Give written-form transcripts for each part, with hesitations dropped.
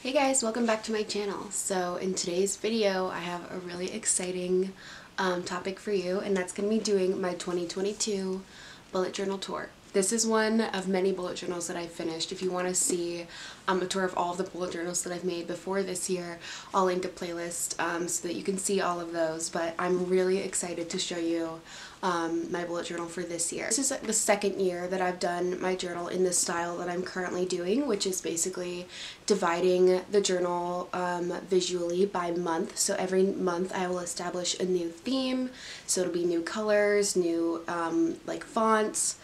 Hey guys, welcome back to my channel. So in today's video I have a really exciting topic for you, and that's going to be doing my 2022 bullet journal tour. This is one of many bullet journals that I've finished. If you want to see a tour of all of the bullet journals that I've made before this year, I'll link a playlist so that you can see all of those, but I'm really excited to show you my bullet journal for this year. This is the second year that I've done my journal in the style that I'm currently doing, which is basically dividing the journal visually by month. So every month I will establish a new theme, so it'll be new colors, new like fonts,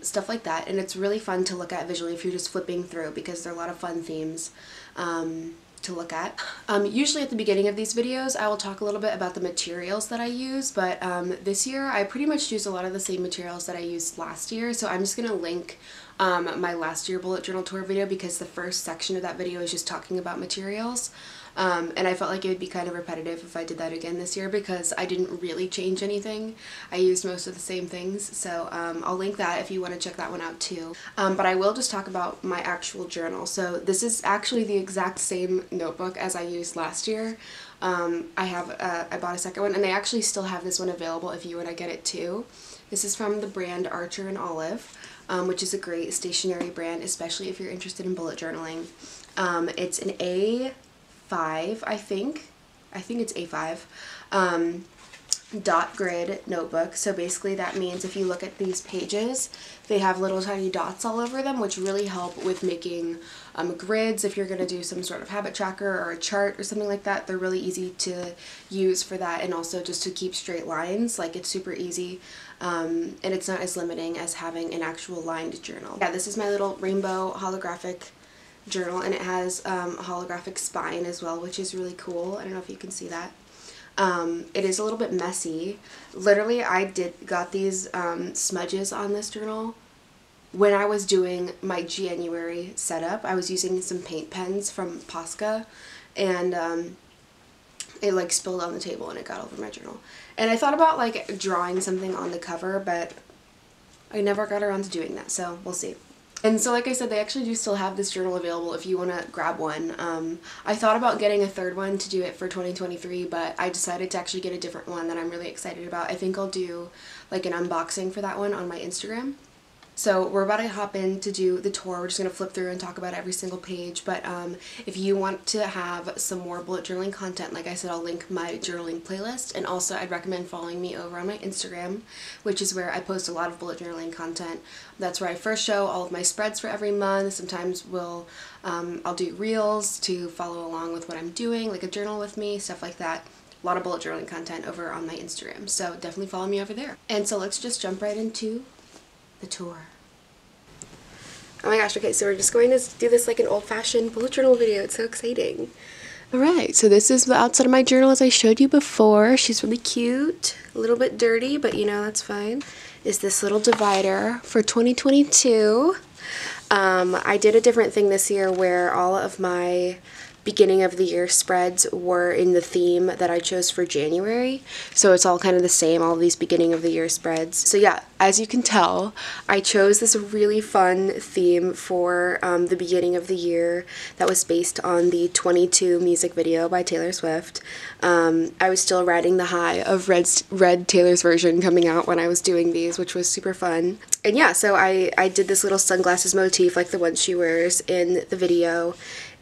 stuff like that, and it's really fun to look at visually if you're just flipping through, because there are a lot of fun themes to look at. Usually at the beginning of these videos I will talk a little bit about the materials that I use, but this year I pretty much used a lot of the same materials that I used last year, so I'm just going to link my last year bullet journal tour video, because the first section of that video is just talking about materials. And I felt like it would be kind of repetitive if I did that again this year, because I didn't really change anything. I used most of the same things, so I'll link that if you want to check that one out too. But I will just talk about my actual journal. So this is actually the exact same notebook as I used last year. I bought a second one, and they actually still have this one available if you want to get it too. This is from the brand Archer and Olive, which is a great stationery brand, especially if you're interested in bullet journaling. It's an A5, I think it's A5, dot grid notebook. So basically that means if you look at these pages, they have little tiny dots all over them, which really help with making grids. If you're going to do some sort of habit tracker or a chart or something like that, they're really easy to use for that, and also just to keep straight lines. Like, it's super easy, and it's not as limiting as having an actual lined journal. Yeah, this is my little rainbow holographic journal, and it has a holographic spine as well, which is really cool. I don't know if you can see that. It is a little bit messy. Literally, I got these smudges on this journal when I was doing my January setup. I was using some paint pens from Posca, and it like spilled on the table and it got over my journal. And I thought about like drawing something on the cover, but I never got around to doing that, so we'll see. And so, like I said, they actually do still have this journal available if you want to grab one. I thought about getting a third one to do it for 2023, but I decided to actually get a different one that I'm really excited about. I think I'll do like an unboxing for that one on my Instagram. So we're about to hop in to do the tour. We're just going to flip through and talk about every single page, but if you want to have some more bullet journaling content, like I said, I'll link my journaling playlist, and also I'd recommend following me over on my Instagram, which is where I post a lot of bullet journaling content. That's where I first show all of my spreads for every month. Sometimes I'll do reels to follow along with what I'm doing, like a journal with me, stuff like that. A lot of bullet journaling content over on my Instagram, so definitely follow me over there. And so let's just jump right into the tour. Oh my gosh, okay, so we're just going to do this like an old-fashioned bullet journal video. It's so exciting. Alright, so this is the outside of my journal as I showed you before. She's really cute, a little bit dirty, but you know, that's fine. Is this little divider for 2022. I did a different thing this year where all of my beginning of the year spreads were in the theme that I chose for January, so it's all kind of the same, all of these beginning of the year spreads. So yeah, as you can tell, I chose this really fun theme for the beginning of the year that was based on the 22 music video by Taylor Swift. I was still riding the high of Red Taylor's version coming out when I was doing these, which was super fun. And yeah, so I did this little sunglasses motif like the one she wears in the video,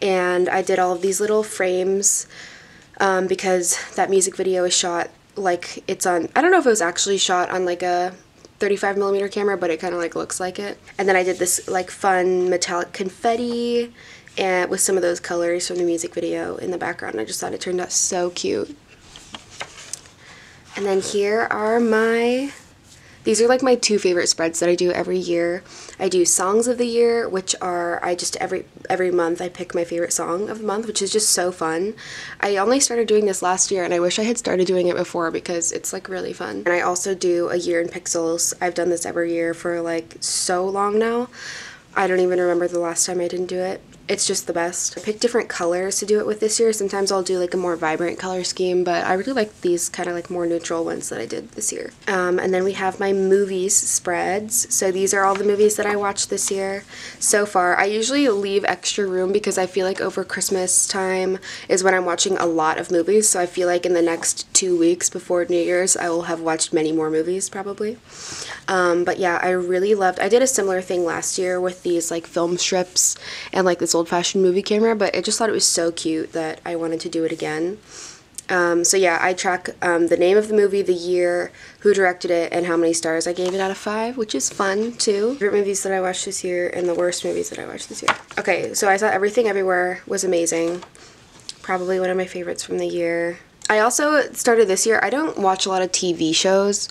and I did all of these little frames because that music video is shot like it's on, I don't know if it was actually shot on like a 35mm camera, but it kind of like looks like it. And then I did this like fun metallic confetti and with some of those colors from the music video in the background. I just thought it turned out so cute. And then here are these are like my two favorite spreads that I do every year. I do songs of the year, which are, every month I pick my favorite song of the month, which is just so fun. I only started doing this last year, and I wish I had started doing it before because it's like really fun. And I also do a year in pixels. I've done this every year for like so long now. I don't even remember the last time I didn't do it. it's just the best. I picked different colors to do it with this year. Sometimes I'll do like a more vibrant color scheme, but I really like these kind of like more neutral ones that I did this year. And then we have my movies spreads. So these are all the movies that I watched this year so far. I usually leave extra room because I feel like over Christmas time is when I'm watching a lot of movies. So I feel like in the next 2 weeks before New Year's, I will have watched many more movies probably. But yeah, I did a similar thing last year with these like film strips and like this old-fashioned movie camera, but I just thought it was so cute that I wanted to do it again. So yeah, I track the name of the movie, the year, who directed it, and how many stars I gave it out of 5, which is fun too. Favorite movies that I watched this year and the worst movies that I watched this year. Okay, so I saw Everything Everywhere was amazing. Probably one of my favorites from the year. I also started this year, I don't watch a lot of TV shows,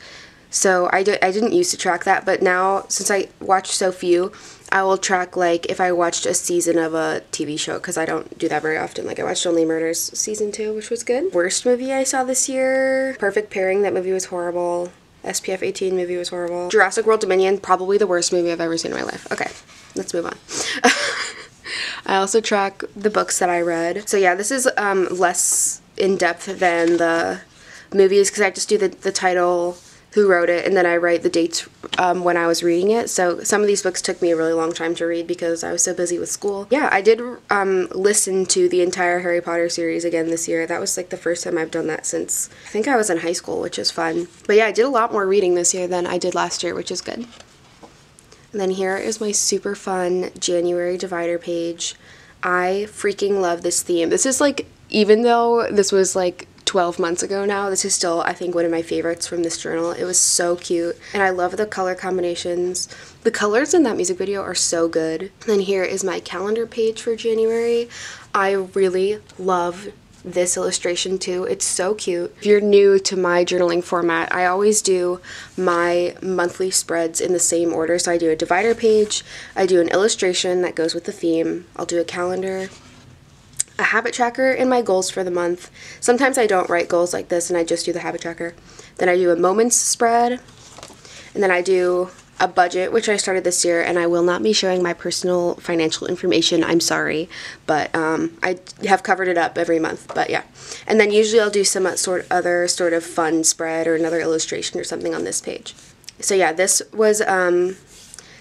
so I didn't used to track that, but now since I watch so few, I will track like if I watched a season of a TV show, because I don't do that very often. Like I watched Only Murders season 2, which was good. Worst movie I saw this year, Perfect Pairing, that movie was horrible. SPF 18 movie was horrible. Jurassic World Dominion, probably the worst movie I've ever seen in my life. Okay, let's move on. I also track the books that I read. So yeah, this is less in-depth than the movies because I just do the title, who wrote it, and then I write the dates when I was reading it. So some of these books took me a really long time to read because I was so busy with school. Yeah, I did listen to the entire Harry Potter series again this year. That was like the first time I've done that since I think I was in high school, which is fun. But yeah, I did a lot more reading this year than I did last year, which is good. And then here is my super fun January divider page. I freaking love this theme. This is like, even though this was like 12 months ago now, this is still, I think, one of my favorites from this journal. It was so cute, and I love the color combinations. The colors in that music video are so good. And then here is my calendar page for January. I really love this illustration too. It's so cute. If you're new to my journaling format, I always do my monthly spreads in the same order. So I do a divider page, I do an illustration that goes with the theme, I'll do a calendar, a habit tracker, and my goals for the month. Sometimes I don't write goals like this and I just do the habit tracker. Then I do a moments spread, and then I do a budget, which I started this year, and I will not be showing my personal financial information, I'm sorry, but I have covered it up every month, but yeah. And then usually I'll do some other sort of fun spread or another illustration or something on this page. So yeah, this was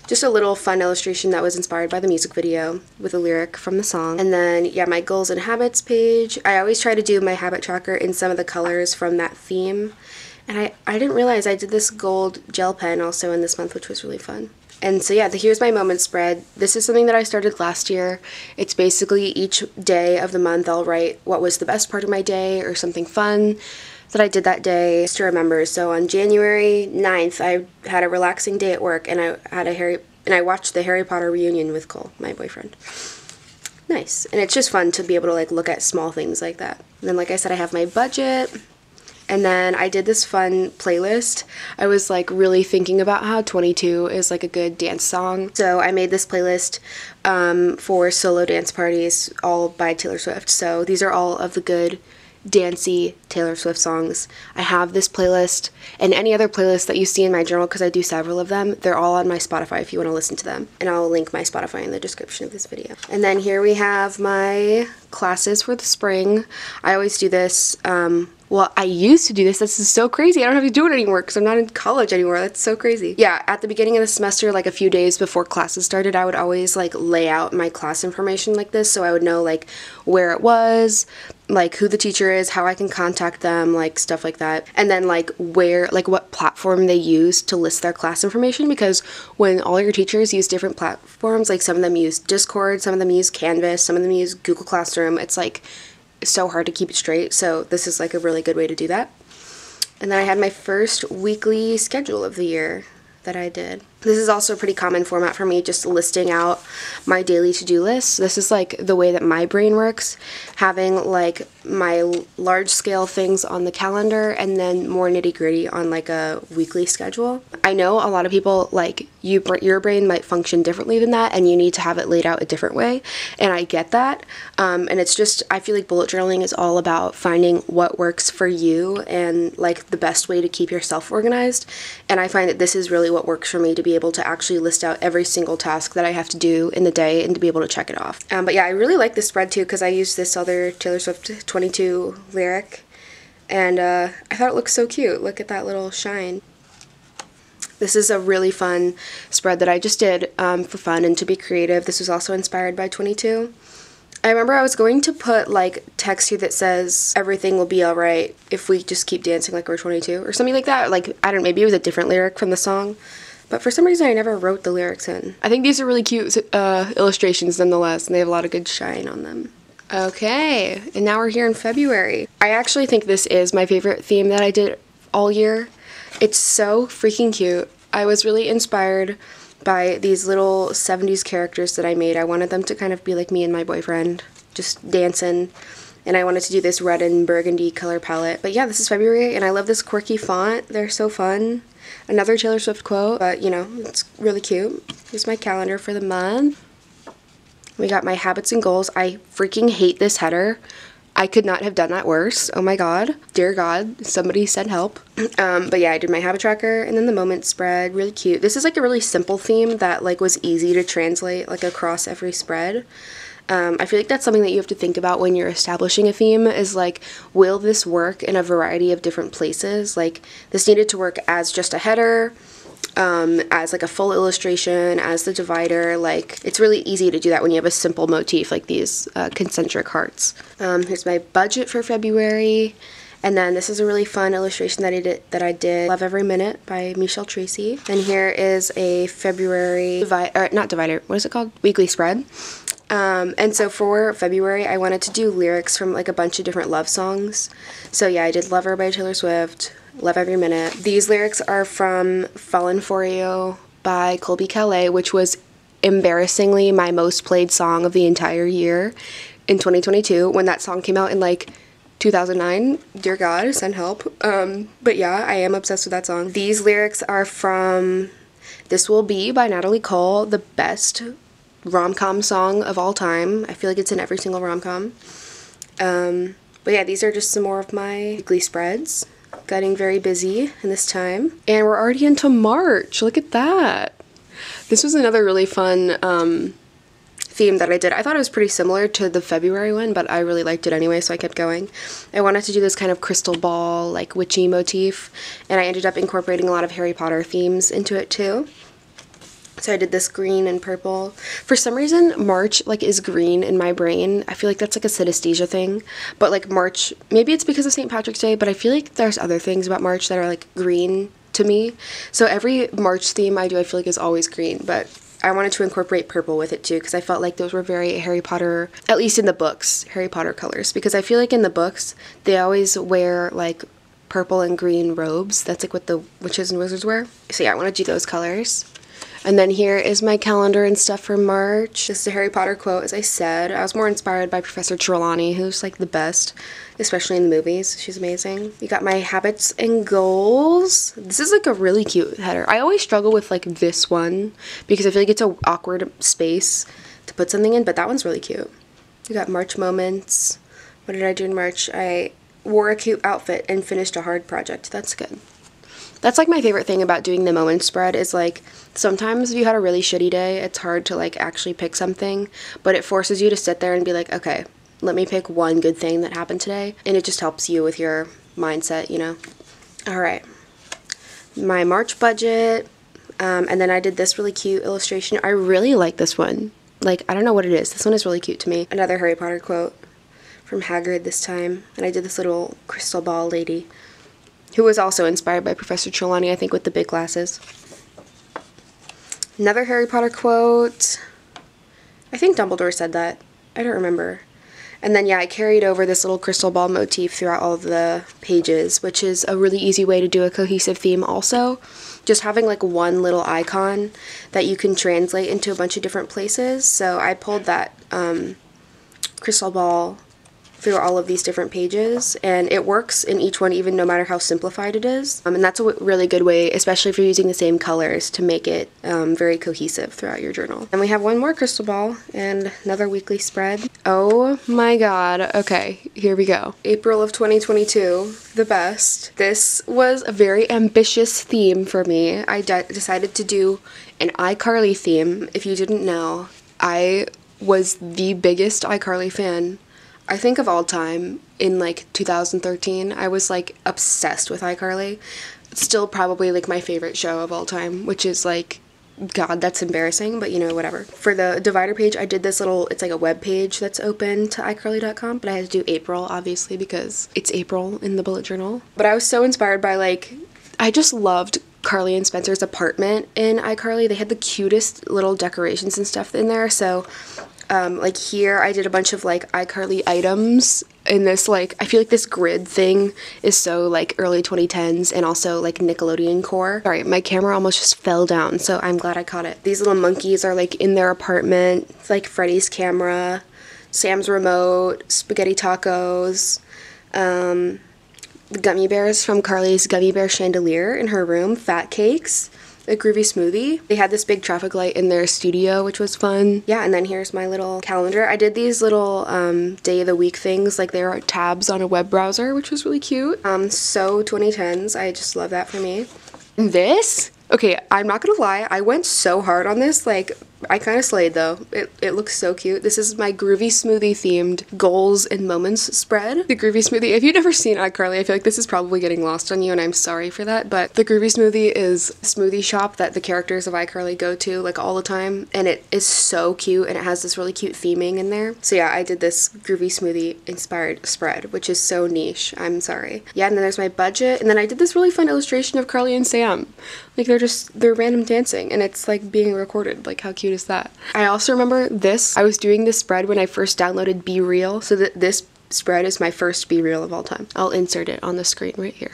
just a little fun illustration that was inspired by the music video with a lyric from the song. And then, yeah, my goals and habits page. I always try to do my habit tracker in some of the colors from that theme. And I didn't realize I did this gold gel pen also in this month, which was really fun. And so yeah, here's my moment spread. This is something that I started last year. It's basically each day of the month I'll write what was the best part of my day or something fun that I did that day just to remember. So on January 9th, I had a relaxing day at work, and I watched the Harry Potter reunion with Cole, my boyfriend. Nice. And it's just fun to be able to like look at small things like that. And then, like I said, I have my budget. And then I did this fun playlist. I was like really thinking about how 22 is like a good dance song. So I made this playlist for solo dance parties, all by Taylor Swift. So these are all of the good dancey Taylor Swift songs. I have this playlist and any other playlist that you see in my journal, because I do several of them. They're all on my Spotify if you want to listen to them. And I'll link my Spotify in the description of this video. And then here we have my classes for the spring. I always do this, well, I used to do this. This is so crazy. I don't have to do it anymore because I'm not in college anymore. That's so crazy. Yeah, at the beginning of the semester, like a few days before classes started, I would always like lay out my class information like this, so I would know like where it was, like who the teacher is, how I can contact them, like stuff like that. And then like what platform they use to list their class information, because when all your teachers use different platforms, like some of them use Discord, some of them use Canvas, some of them use Google Classroom, it's like so hard to keep it straight. So this is like a really good way to do that. And then I had my first weekly schedule of the year that I did. This is also a pretty common format for me, just listing out my daily to-do list. This is like the way that my brain works, having like my large scale things on the calendar and then more nitty-gritty on like a weekly schedule. I know a lot of people, like your brain might function differently than that, and you need to have it laid out a different way, and I get that. And it's just, I feel like bullet journaling is all about finding what works for you and like the best way to keep yourself organized. And I find that this is really what works for me, to be be able to actually list out every single task that I have to do in the day and to be able to check it off. But yeah, I really like this spread too because I used this other Taylor Swift 22 lyric, and I thought it looked so cute. Look at that little shine. This is a really fun spread that I just did for fun and to be creative. This was also inspired by 22. I remember I was going to put like text here that says everything will be alright if we just keep dancing like we're 22 or something like that. Like, I don't know, maybe it was a different lyric from the song, but for some reason I never wrote the lyrics in. I think these are really cute illustrations nonetheless, and they have a lot of good shine on them. Okay, and now we're here in February. I actually think this is my favorite theme that I did all year. It's so freaking cute. I was really inspired by these little 70s characters that I made. I wanted them to kind of be like me and my boyfriend, just dancing, and I wanted to do this red and burgundy color palette. But yeah, this is February, and I love this quirky font. They're so fun. Another Taylor Swift quote, but you know, it's really cute. Here's my calendar for the month. We got my habits and goals. I freaking hate this header. I could not have done that worse. Oh my god. Dear God, somebody send help. But yeah, I did my habit tracker and then the moment spread. Really cute. This is like a really simple theme that like was easy to translate like across every spread. I feel like that's something that you have to think about when you're establishing a theme is like, will this work in a variety of different places? Like, this needed to work as just a header, as like a full illustration, as the divider. Like, it's really easy to do that when you have a simple motif like these concentric hearts. Here's my budget for February, and then this is a really fun illustration that I did Love Every Minute by Michelle Tracy. And here is a February not divider, what is it called? Weekly spread. And so for February, I wanted to do lyrics from like a bunch of different love songs. So yeah, I did Lover by Taylor Swift, Love Every Minute. These lyrics are from Fallen For You by Colby Calais, which was embarrassingly my most played song of the entire year in 2022 when that song came out in like 2009. Dear God, send help. But yeah, I am obsessed with that song. These lyrics are from This Will Be by Natalie Cole, the best rom-com song of all time. I feel like it's in every single rom-com. But yeah, these are just some more of my weekly spreads. Getting very busy in this time. And we're already into March. Look at that. This was another really fun theme that I did. I thought it was pretty similar to the February one, but I really liked it anyway, so I kept going. I wanted to do this kind of crystal ball, like witchy motif, and I ended up incorporating a lot of Harry Potter themes into it too. So I did this green and purple. For some reason, March like is green in my brain. I feel like that's like a synesthesia thing. But like March, maybe it's because of St. Patrick's Day, but I feel like there's other things about March that are like green to me. So every March theme I do, I feel like is always green. But I wanted to incorporate purple with it too because I felt like those were very Harry Potter, at least in the books, Harry Potter colors. Because I feel like in the books, they always wear like purple and green robes. That's like what the witches and wizards wear. So yeah, I want to do those colors. And then here is my calendar and stuff for March. This is a Harry Potter quote, as I said. I was more inspired by Professor Trelawney, who's like the best, especially in the movies. She's amazing. You got my habits and goals. This is like a really cute header. I always struggle with like this one because I feel like it's an awkward space to put something in, but that one's really cute. You got March moments. What did I do in March? I wore a cute outfit and finished a hard project. That's good. That's like my favorite thing about doing the moment spread is like sometimes if you had a really shitty day, it's hard to like actually pick something, but it forces you to sit there and be like, okay, let me pick one good thing that happened today, and it just helps you with your mindset, you know. All right, my March budget, and then I did this really cute illustration. I really like this one. Like, I don't know what it is. This one is really cute to me. Another Harry Potter quote from Hagrid this time, and I did this little crystal ball lady, who was also inspired by Professor Trelawney, I think, with the big glasses. Another Harry Potter quote. I think Dumbledore said that. I don't remember. And then, yeah, I carried over this little crystal ball motif throughout all of the pages, which is a really easy way to do a cohesive theme also. Just having, like, one little icon that you can translate into a bunch of different places. So I pulled that crystal ball through all of these different pages, and it works in each one even no matter how simplified it is. And that's a really good way, especially if you're using the same colors, to make it very cohesive throughout your journal. And we have one more crystal ball and another weekly spread. Oh my god. Okay, here we go. April of 2022, the best. This was a very ambitious theme for me. I decided to do an iCarly theme. If you didn't know, I was the biggest iCarly fan, I think, of all time. In like 2013, I was like obsessed with iCarly. It's still probably like my favorite show of all time, which is like, God, that's embarrassing, but you know, whatever. For the divider page, I did this little, it's like a web page that's open to iCarly.com, but I had to do April, obviously, because it's April in the bullet journal. But I was so inspired by, like, I just loved Carly and Spencer's apartment in iCarly. They had the cutest little decorations and stuff in there, so like here I did a bunch of like iCarly items in this, like, I feel like this grid thing is so like early 2010s and also like Nickelodeon core. Sorry, my camera almost just fell down, so I'm glad I caught it. These little monkeys are like in their apartment. It's like Freddy's camera, Sam's remote, spaghetti tacos, the gummy bears from Carly's gummy bear chandelier in her room, fat cakes, a groovy smoothie. They had this big traffic light in their studio, which was fun. Yeah, and then here's my little calendar. I did these little day of the week things, like they were tabs on a web browser, which was really cute. So 2010s, I just love that for me. And this? Okay, I'm not gonna lie, I went so hard on this, like, I kind of slayed though. It looks so cute. This is my groovy smoothie themed goals and moments spread. The groovy smoothie, if you've never seen iCarly, I feel like this is probably getting lost on you and I'm sorry for that, but the groovy smoothie is a smoothie shop that the characters of iCarly go to like all the time, and it is so cute and it has this really cute theming in there. So yeah, I did this groovy smoothie inspired spread, which is so niche. I'm sorry. Yeah, and then there's my budget, and then I did this really fun illustration of Carly and Sam. Like they're random dancing and it's like being recorded. Like how cute is that? I also remember this. I was doing this spread when I first downloaded Be Real, so this spread is my first Be Real of all time. I'll insert it on the screen right here.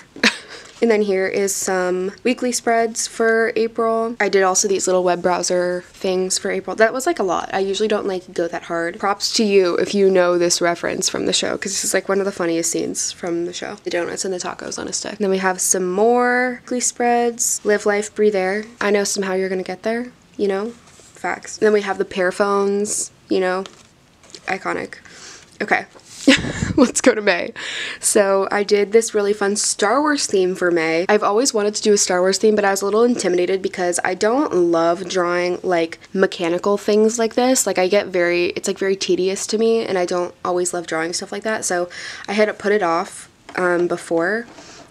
And then here is some weekly spreads for April. I did also these little web browser things for April. That was like a lot. I usually don't like go that hard. Props to you if you know this reference from the show, because this is like one of the funniest scenes from the show. The donuts and the tacos on a stick. And then we have some more weekly spreads. Live life, breathe air. I know somehow you're gonna get there, you know? Facts. And then we have the pair phones, you know? Iconic. Okay. Let's go to May. So I did this really fun Star Wars theme for May. I've always wanted to do a Star Wars theme, but I was a little intimidated because I don't love drawing like mechanical things like this. Like it's like very tedious to me, and I don't always love drawing stuff like that. So I had to put it off before.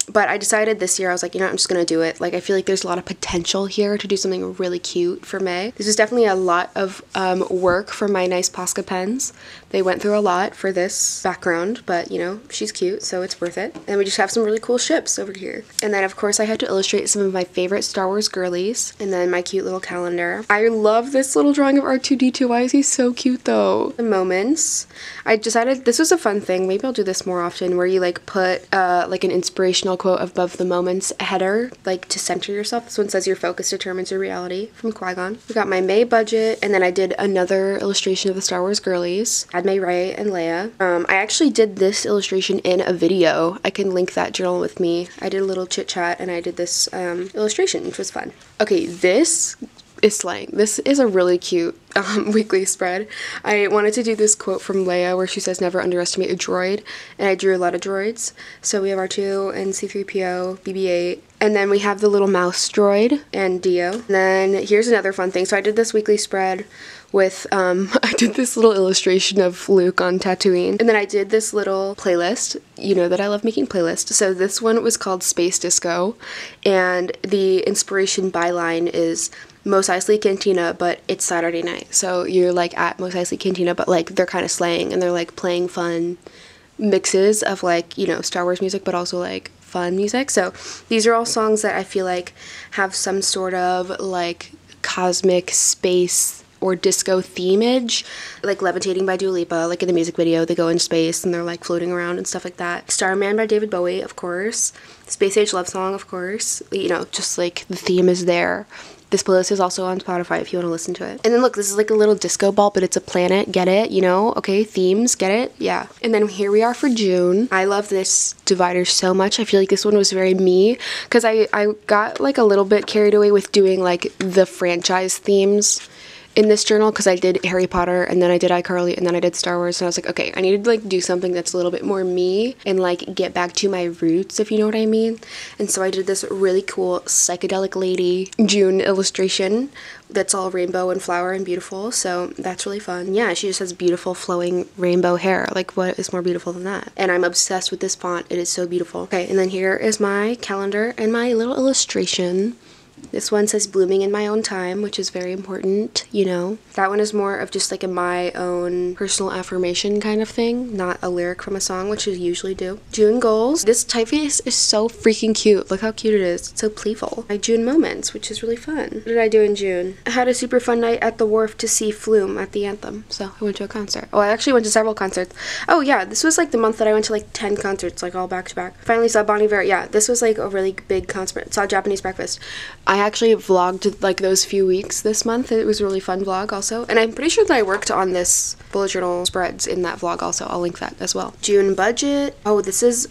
But I decided this year, I was like, you know, I'm just gonna do it. Like, I feel like there's a lot of potential here to do something really cute for May. This was definitely a lot of work for my nice Posca pens. They went through a lot for this background, but you know, she's cute, so it's worth it. And we just have some really cool ships over here. And then of course I had to illustrate some of my favorite Star Wars girlies, and then my cute little calendar. I love this little drawing of R2-D2. Why is he so cute though? The moments. I decided this was a fun thing. Maybe I'll do this more often, where you like put like an inspirational quote above the moments header, like to center yourself. This one says your focus determines your reality, from Qui-Gon. We got my May budget, and then I did another illustration of the Star Wars girlies. Padme, Rey, and Leia. I actually did this illustration in a video. I can link that journal with me. I did a little chit chat and I did this illustration, which was fun. Okay, this is slaying. This is a really cute weekly spread. I wanted to do this quote from Leia where she says never underestimate a droid, and I drew a lot of droids. So we have R2 and C-3PO, BB-8, and then we have the little mouse droid and Dio. And then here's another fun thing. So I did this weekly spread with, I did this little illustration of Luke on Tatooine, and then I did this little playlist. You know that I love making playlists. So this one was called Space Disco, and the inspiration byline is Mos Eisley Cantina, but it's Saturday night. So you're like at Mos Eisley Cantina, but like they're kind of slaying and they're like playing fun mixes of like, you know, Star Wars music, but also like fun music. So these are all songs that I feel like have some sort of like cosmic space or disco themage, like Levitating by Dua Lipa. Like in the music video, they go in space and they're like floating around and stuff like that. Starman by David Bowie, of course. Space Age Love Song, of course. You know, just like the theme is there. This playlist is also on Spotify if you want to listen to it. And then look, this is like a little disco ball, but it's a planet. Get it? You know? Okay, themes. Get it? Yeah. And then here we are for June. I love this divider so much. I feel like this one was very me, because I got like a little bit carried away with doing like the franchise themes in this journal, because I did Harry Potter, and then I did iCarly, and then I did Star Wars, and I was like, okay, I need to like do something that's a little bit more me and like get back to my roots, if you know what I mean. And so I did this really cool Psychedelic Lady June illustration that's all rainbow and flower and beautiful, so that's really fun. Yeah, she just has beautiful flowing rainbow hair. Like, what is more beautiful than that? And I'm obsessed with this font. It is so beautiful. Okay, and then here is my calendar and my little illustration. This one says blooming in my own time, which is very important, you know. That one is more of just like a my own personal affirmation kind of thing, not a lyric from a song, which I usually do. June goals. This typeface is so freaking cute. Look how cute it is. It's so playful. My June moments, which is really fun. What did I do in June? I had a super fun night at the Wharf to see Flume at the Anthem. So I went to a concert. Oh, I actually went to several concerts. Oh yeah, this was like the month that I went to like 10 concerts, like all back to back. Finally saw Bon Iver. Yeah, this was like a really big concert. Saw Japanese Breakfast. I actually vlogged like those few weeks this month. It was a really fun vlog also. And I'm pretty sure that I worked on this bullet journal spreads in that vlog also. I'll link that as well. June budget. Oh, this is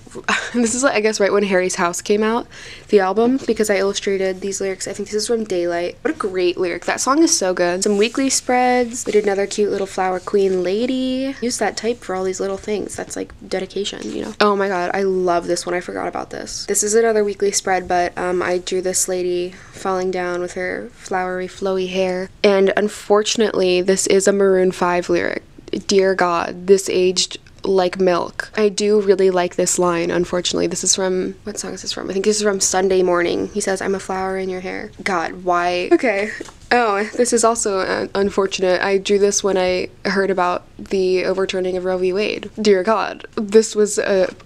like, I guess right when Harry's House came out, the album, because I illustrated these lyrics. I think this is from Daylight. What a great lyric. That song is so good. Some weekly spreads. We did another cute little flower queen lady. Use that type for all these little things. That's like dedication, you know. Oh my god, I love this one. I forgot about this. This is another weekly spread, but I drew this lady falling down with her flowery flowy hair, and unfortunately this is a Maroon 5 lyric. Dear God, this aged like milk. I do really like this line. Unfortunately, this is from, what song is this from? I think this is from Sunday Morning. He says, I'm a flower in your hair. God, why? Okay. Oh, this is also unfortunate. I drew this when I heard about the overturning of Roe v. Wade. Dear God, this was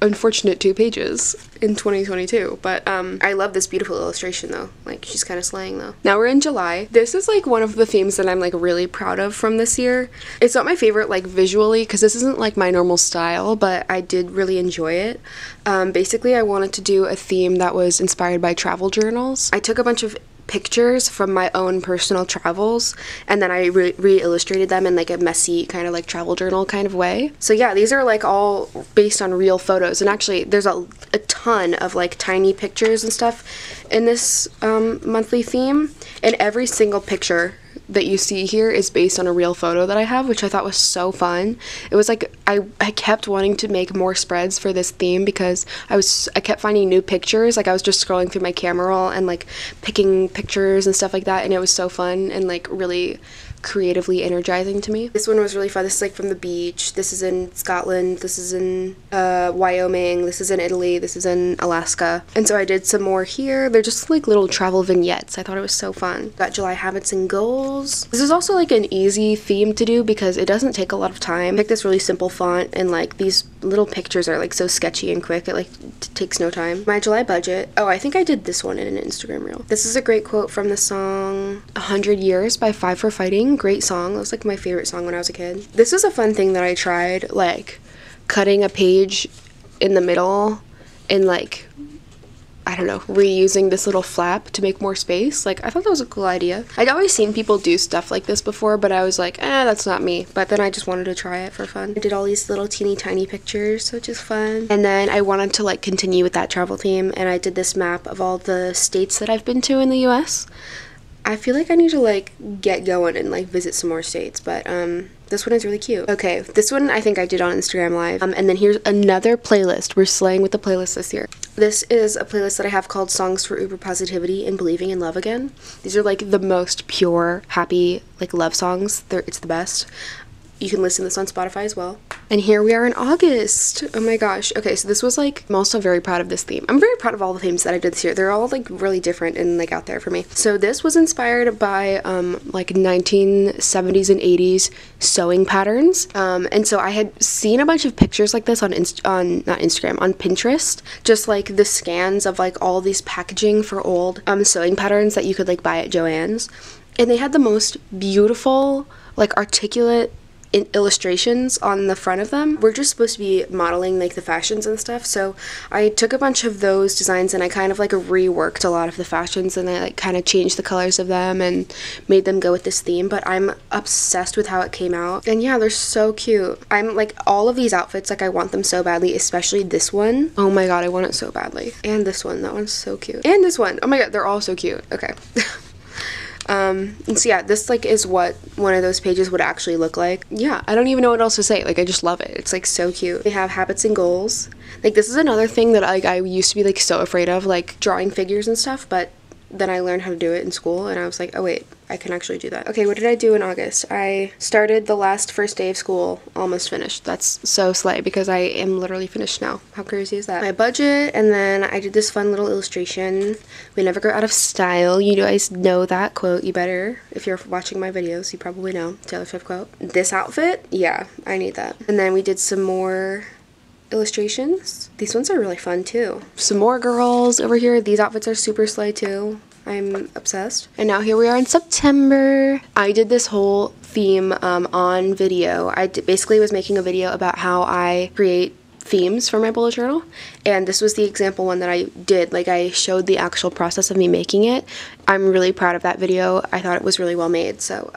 unfortunate 2 pages in 2022, but I love this beautiful illustration though. Like, she's kind of slaying though. Now we're in July. This is like one of the themes that I'm like really proud of from this year. It's not my favorite like visually, because this isn't like my normal style, but I did really enjoy it. Basically, I wanted to do a theme that was inspired by travel journals. I took a bunch of pictures from my own personal travels, and then I re-illustrated them in like a messy kind of like travel journal kind of way. So yeah, these are like all based on real photos, and actually there's a ton of like tiny pictures and stuff in this monthly theme, and every single picture that you see here is based on a real photo that I have, which I thought was so fun. It was like I kept wanting to make more spreads for this theme, because I kept finding new pictures. Like, I was just scrolling through my camera roll and like picking pictures and stuff like that, and it was so fun and like really creatively energizing to me. This one was really fun. This is like from the beach. This is in Scotland. This is in Wyoming. This is in Italy. This is in Alaska. And so I did some more here. They're just like little travel vignettes. I thought it was so fun. Got July habits and goals. This is also like an easy theme to do because it doesn't take a lot of time. I picked this really simple font, and like these little pictures are like so sketchy and quick. It like takes no time. My July budget. Oh, I think I did this one in an Instagram reel. This is a great quote from the song 100 Years by Five for Fighting. Great song. That was like my favorite song when I was a kid. This was a fun thing that I tried, like cutting a page in the middle and like, I don't know, reusing this little flap to make more space. Like, I thought that was a cool idea. I'd always seen people do stuff like this before, but I was like, that's not me. But then I just wanted to try it for fun. I did all these little teeny tiny pictures, which is fun. And then I wanted to like continue with that travel theme, and I did this map of all the states that I've been to in the US. I feel like I need to like get going and like visit some more states, but this one is really cute. Okay, this one I think I did on Instagram Live. And then here's another playlist. We're slaying with the playlist this year. This is a playlist that I have called Songs for Uber Positivity and Believing in Love Again. These are like the most pure, happy, like love songs. It's the best. You can listen to this on Spotify as well. And here we are in August. Oh my gosh. Okay, so this was like, I'm also very proud of this theme. I'm very proud of all the themes that I did this year. They're all like really different and like out there for me. So this was inspired by like 1970s and 80s sewing patterns. And so I had seen a bunch of pictures like this on Pinterest. Just like the scans of like all these packaging for old sewing patterns that you could like buy at Joann's. And they had the most beautiful, like articulate illustrations on the front of them. We're just supposed to be modeling like the fashions and stuff, so I took a bunch of those designs and I kind of like reworked a lot of the fashions, and I like kind of changed the colors of them and made them go with this theme. But I'm obsessed with how it came out, and yeah, they're so cute. I'm like, all of these outfits, like I want them so badly, especially this one. Oh my god, I want it so badly. And this one, that one's so cute. And this one, oh my god, they're all so cute. Okay. And so yeah, this like is what one of those pages would actually look like. Yeah, I don't even know what else to say. Like, I just love it. It's like so cute. They have habits and goals. Like, this is another thing that like I used to be like so afraid of, like drawing figures and stuff, but then I learned how to do it in school and I was like, oh wait, I can actually do that. Okay, what did I do in August? I started the last first day of school, almost finished. That's so slay because I am literally finished now. How crazy is that? My budget, and then I did this fun little illustration. We never go out of style. You guys know that quote. You better. If you're watching my videos, you probably know Taylor Swift quote. This outfit, yeah, I need that. And then we did some more illustrations. These ones are really fun too. Some more girls over here. These outfits are super slay too. I'm obsessed. And now here we are in September. I did this whole theme on video. I basically was making a video about how I create themes for my bullet journal, and this was the example one that I did. Like, I showed the actual process of me making it. I'm really proud of that video. I thought it was really well made. So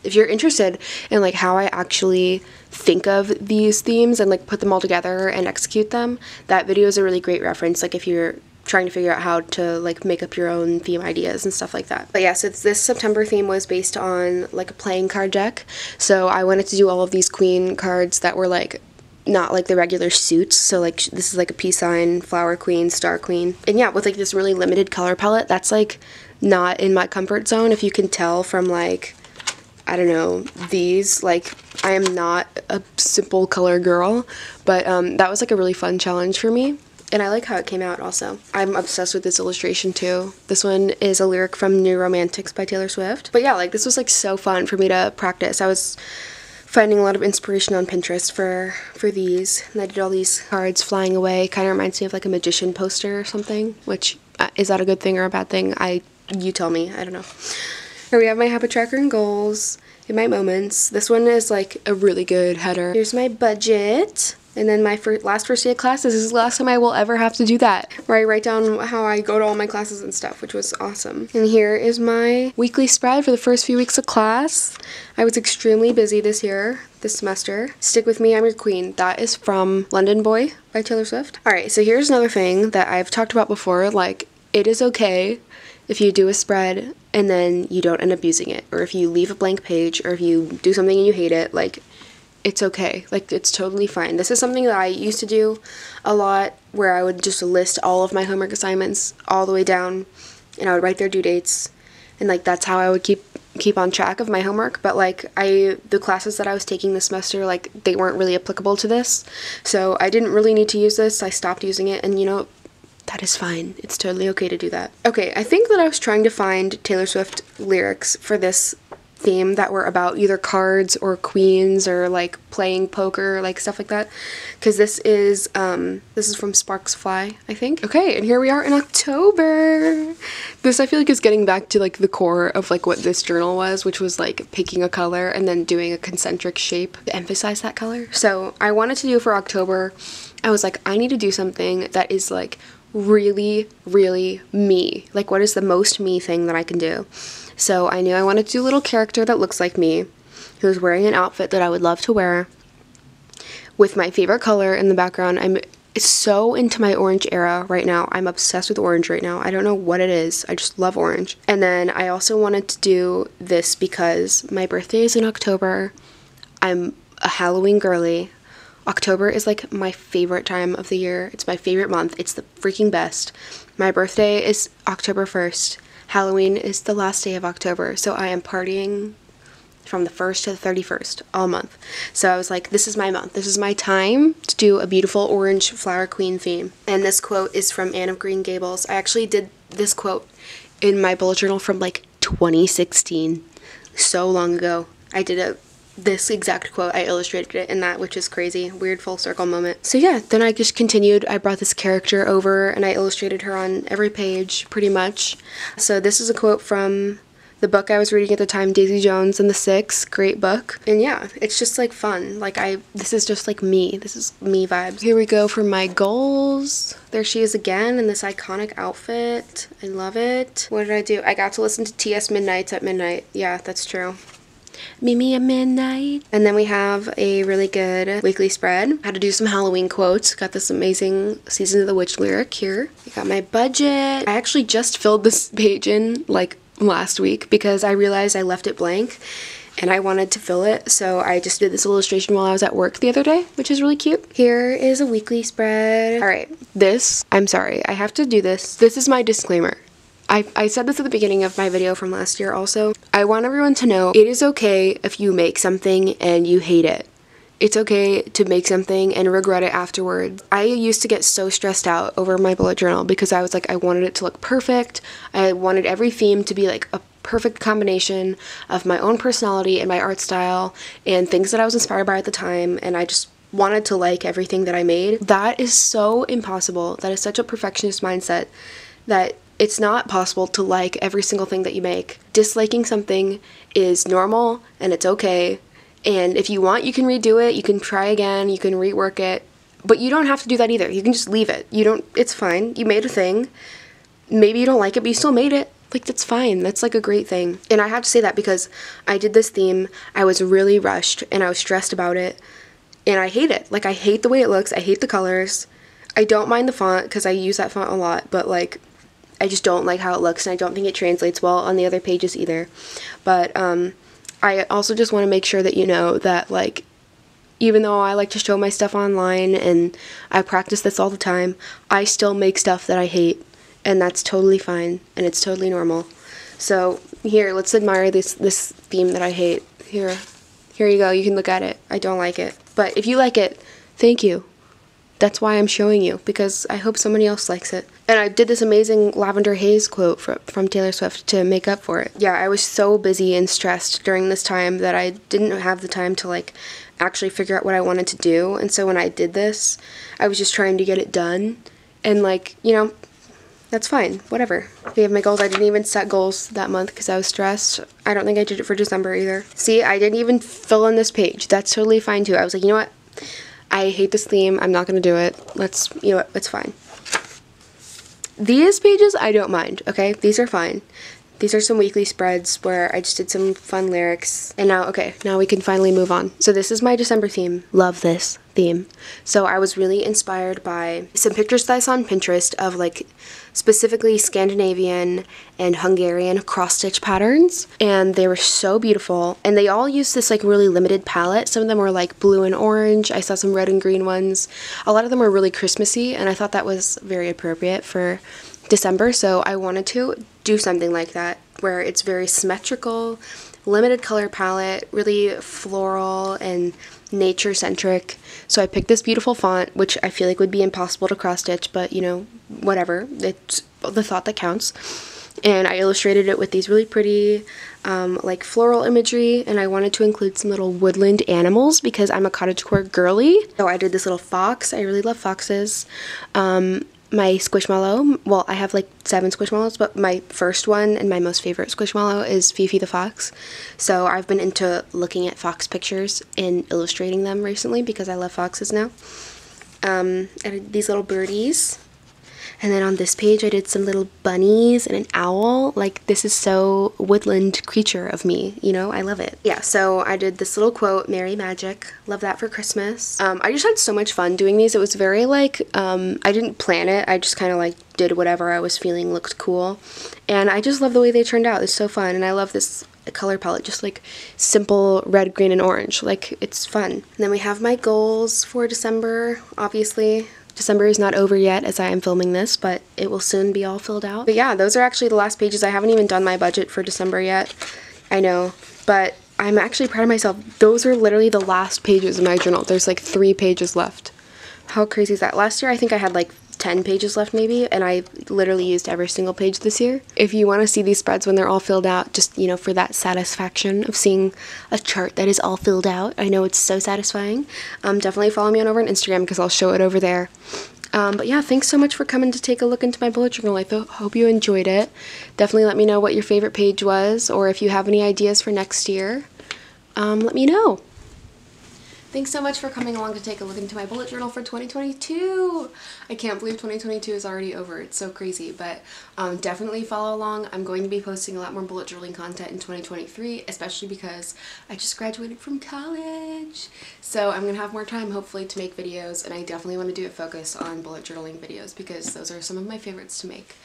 if you're interested in like how I actually think of these themes and like put them all together and execute them, that video is a really great reference, like if you're trying to figure out how to like make up your own theme ideas and stuff like that. But yeah, so this September theme was based on like a playing card deck. So I wanted to do all of these queen cards that were like not like the regular suits. So like this is like a peace sign, flower queen, star queen, and yeah, with like this really limited color palette that's like not in my comfort zone. If you can tell from like, I don't know, these, like I am not a simple color girl, but that was like a really fun challenge for me. And I like how it came out also. I'm obsessed with this illustration too. This one is a lyric from New Romantics by Taylor Swift. But yeah, like this was like so fun for me to practice. I was finding a lot of inspiration on Pinterest for these. And I did all these cards flying away. Kind of reminds me of like a magician poster or something, which is that a good thing or a bad thing? You tell me, I don't know. Here we have my habit tracker and goals in my moments. This one is like a really good header. Here's my budget. And then my last first day of classes. This is the last time I will ever have to do that, where I write down how I go to all my classes and stuff, which was awesome. And here is my weekly spread for the first few weeks of class. I was extremely busy this semester. Stick with me, I'm your queen. That is from London Boy by Taylor Swift. Alright, so here's another thing that I've talked about before. Like, it is okay if you do a spread and then you don't end up using it, or if you leave a blank page, or if you do something and you hate it. Like, it's okay. Like, it's totally fine. This is something that I used to do a lot, where I would just list all of my homework assignments all the way down, and I would write their due dates, and like that's how I would keep on track of my homework. But like the classes that I was taking this semester, like they weren't really applicable to this, so I didn't really need to use this. I stopped using it, and you know, that is fine. It's totally okay to do that. Okay, I think that I was trying to find Taylor Swift lyrics for this theme that were about either cards or queens or like playing poker, like stuff like that, because this is from Sparks Fly, I think. Okay, and here we are in October. This I feel like is getting back to like the core of like what this journal was, which was like picking a color and then doing a concentric shape to emphasize that color. So I wanted to do for October, I was like, I need to do something that is like really, really me. Like, what is the most me thing that I can do? So I knew I wanted to do a little character that looks like me, who's wearing an outfit that I would love to wear, with my favorite color in the background. I'm so into my orange era right now. I'm obsessed with orange right now. I don't know what it is. I just love orange. And then I also wanted to do this because my birthday is in October. I'm a Halloween girly. October is like my favorite time of the year. It's my favorite month. It's the freaking best. My birthday is October 1st. Halloween is the last day of October, so I am partying from the 1st to the 31st all month. So I was like, this is my month. This is my time to do a beautiful orange flower queen theme. And this quote is from Anne of Green Gables. I actually did this quote in my bullet journal from like 2016, so long ago. I did this exact quote. I illustrated it in that, which is crazy. Weird full circle moment. So yeah, then I just continued. I brought this character over and I illustrated her on every page pretty much. So this is a quote from the book I was reading at the time, Daisy Jones and the Six, great book. And yeah, it's just like fun. Like this is just like me. This is me vibes. Here we go for my goals. There she is again in this iconic outfit. I love it. What did I do? I got to listen to T.S. Midnights at midnight. Yeah, that's true. Meet me at midnight. And then we have a really good weekly spread. Had to do some Halloween quotes. Got this amazing Season of the Witch lyric here. I got my budget. I actually just filled this page in like last week because I realized I left it blank and I wanted to fill it, so I just did this illustration while I was at work the other day, which is really cute. Here is a weekly spread. All right, this, I'm sorry, I have to do this. This is my disclaimer. I said this at the beginning of my video from last year also. I want everyone to know it is okay if you make something and you hate it. It's okay to make something and regret it afterwards. I used to get so stressed out over my bullet journal because I was like, I wanted it to look perfect. I wanted every theme to be like a perfect combination of my own personality and my art style and things that I was inspired by at the time, and I just wanted to like everything that I made. That is so impossible. That is such a perfectionist mindset that it's not possible to like every single thing that you make. Disliking something is normal and it's okay. And if you want, you can redo it, you can try again, you can rework it, but you don't have to do that either. You can just leave it. It's fine. You made a thing. Maybe you don't like it, but you still made it. Like, that's fine. That's like a great thing. And I have to say that because I did this theme, I was really rushed and I was stressed about it, and I hate it. Like, I hate the way it looks. I hate the colors. I don't mind the font because I use that font a lot, but like, I just don't like how it looks, and I don't think it translates well on the other pages either. But I also just want to make sure that you know that, like, even though I like to show my stuff online and I practice this all the time, I still make stuff that I hate, and that's totally fine, and it's totally normal. So here, let's admire this theme that I hate. Here you go. You can look at it. I don't like it. But if you like it, thank you. That's why I'm showing you, because I hope somebody else likes it. And I did this amazing Lavender Haze quote from Taylor Swift to make up for it. Yeah, I was so busy and stressed during this time that I didn't have the time to like actually figure out what I wanted to do. And so when I did this, I was just trying to get it done. And like, you know, that's fine, whatever. We have my goals. I didn't even set goals that month because I was stressed. I don't think I did it for December either. See, I didn't even fill in this page. That's totally fine too. I was like, you know what? I hate this theme. I'm not going to do it. You know what? It's fine. These pages, I don't mind, okay? These are fine. These are some weekly spreads where I just did some fun lyrics. And now, okay, now we can finally move on. So this is my December theme. Love this theme. So I was really inspired by some pictures that I saw on Pinterest of like specifically Scandinavian and Hungarian cross-stitch patterns, and they were so beautiful, and they all used this like really limited palette. Some of them were like blue and orange. I saw some red and green ones. A lot of them were really Christmassy, and I thought that was very appropriate for December, so I wanted to do something like that where it's very symmetrical, limited color palette, really floral and nature centric. So I picked this beautiful font, which I feel like would be impossible to cross stitch, but you know, whatever, it's the thought that counts. And I illustrated it with these really pretty like floral imagery, and I wanted to include some little woodland animals because I'm a cottagecore girly. So I did this little fox. I really love foxes. My Squishmallow, well, I have like 7 Squishmallows, but my first one and my most favorite Squishmallow is Fifi the fox. So I've been into looking at fox pictures and illustrating them recently because I love foxes now. I did these little birdies. And then on this page, I did some little bunnies and an owl. Like, this is so woodland creature of me, you know? I love it. Yeah, so I did this little quote, Merry Magic. Love that for Christmas. I just had so much fun doing these. It was very, like, I didn't plan it. I just kind of, like, did whatever I was feeling looked cool. And I just love the way they turned out. It's so fun. And I love this color palette, just, like, simple red, green, and orange. Like, it's fun. And then we have my goals for December, obviously. December is not over yet as I am filming this, but it will soon be all filled out. But yeah, those are actually the last pages. I haven't even done my budget for December yet. I know, but I'm actually proud of myself. Those are literally the last pages of my journal. There's like 3 pages left. How crazy is that? Last year I think I had like 10 pages left maybe, and I literally used every single page this year. If you want to see these spreads when they're all filled out, just, you know, for that satisfaction of seeing a chart that is all filled out, I know it's so satisfying, definitely follow me on over on Instagram because I'll show it over there. But yeah, thanks so much for coming to take a look into my bullet journal. I hope you enjoyed it. Definitely let me know what your favorite page was, or if you have any ideas for next year, let me know. Thanks so much for coming along to take a look into my bullet journal for 2022. I can't believe 2022 is already over. It's so crazy, but definitely follow along. I'm going to be posting a lot more bullet journaling content in 2023, especially because I just graduated from college. So I'm going to have more time, hopefully, to make videos, and I definitely want to do a focus on bullet journaling videos because those are some of my favorites to make.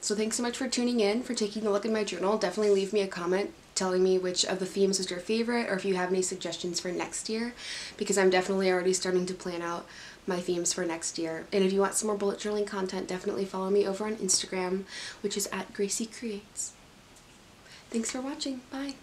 So thanks so much for tuning in, for taking a look at my journal. Definitely leave me a comment telling me which of the themes was your favorite, or if you have any suggestions for next year, because I'm definitely already starting to plan out my themes for next year. And if you want some more bullet journaling content, definitely follow me over on Instagram, which is @GracieCreates. Thanks for watching. Bye.